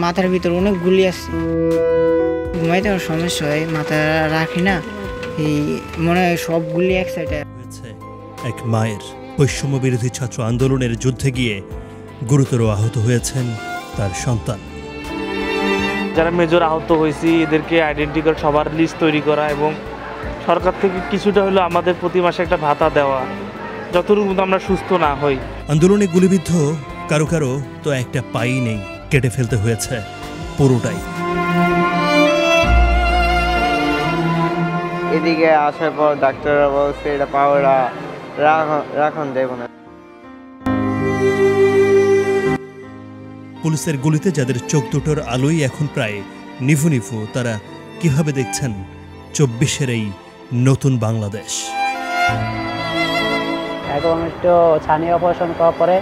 মাথার ভিতর অনেক গুলি আছে, ঘুমাইতে আমার সমস্যা হয়, মাথা রাখি না, এই মনে হয় সব গুলি এক সাইডে। এক মায়ের বৈষম্য বিরোধী ছাত্র আন্দোলনের যুদ্ধে গিয়ে গুরুতর আহত হয়েছেন তার সন্তান। যারা মেজর আহত হয়েছি এদেরকে আইডেন্টি করে সবার লিস্ট তৈরি করা এবং সরকার থেকে কিছুটা হলো আমাদের প্রতি মাসে একটা ভাতা দেওয়া, যতটুকু আমরা সুস্থ না হই। আন্দোলনে গুলিবিদ্ধ কারো কারো তো একটা পাই নেই, কেটে ফেলতে হয়েছে পুরোটাই। এদিকে আসার পর ডাক্তাররা বলছে এটা পাওয়াটা রাখন দেব না। পুলিশের গুলিতে যাদের চোখ দুটোর আলোই এখন প্রায় নিভু নিভু, তারা কিভাবে দেখছেন 24-এর এই নতুন বাংলাদেশ? এখন একটু ছানি অপারেশন করার পরে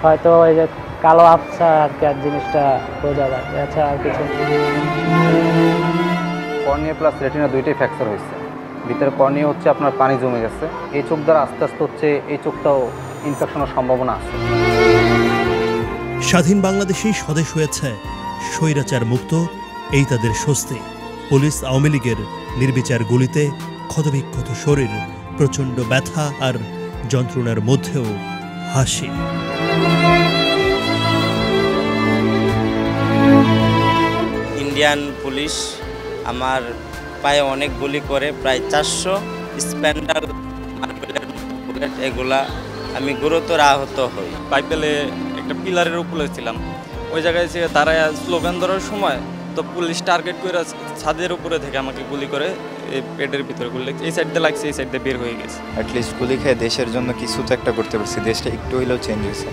হয়তো ওই যে কালো আবছা আর কি জিনিসটা বোঝা যায়, আচ্ছা আর কিছু। কর্নিয়া প্লাস রেটিনা দুইটাই ফ্র্যাকচার হয়েছে, ভিতরে কর্নিয়া হচ্ছে আপনার পানি জমে গেছে, এই চোখ দ্বারা আস্তে আস্তে হচ্ছে এই চোখটাও ইনফেকশনের সম্ভাবনা আছে। স্বাধীন বাংলাদেশেই স্বদেশ হয়েছে স্বৈরাচার মুক্ত, এই তাদের স্বস্তি। পুলিশ আওয়ামী লীগের নির্বিচার গুলিতে ক্ষতবিক্ষত শরীর, প্রচণ্ড ব্যথা আর যন্ত্রণার মধ্যেও হাসি। ইন্ডিয়ান পুলিশ আমার পায়ে অনেক গুলি করে, প্রায় 400 স্প্যান্ডাল মার্বেলের বুলেট, এগুলা আমি গুরুতর আহত হই। বাইপেলে একটা পিলারের উপরে ছিলাম, ওই জায়গায় যে দাঁড়ায় স্লোগান ধরার সময় তো পুলিশ টার্গেট করে ছাদের উপরে থেকে আমাকে গুলি করে এই পেটের ভিতরে গুলি, এই সাইড দিয়ে লাগছে, এই সাইড দিয়ে বের হয়ে গেছে। অ্যাটলিস্ট গুলি খেয়ে দেশের জন্য কিছু তো একটা করতে পারছি, দেশটা একটু হইলেও চেঞ্জ হয়েছে।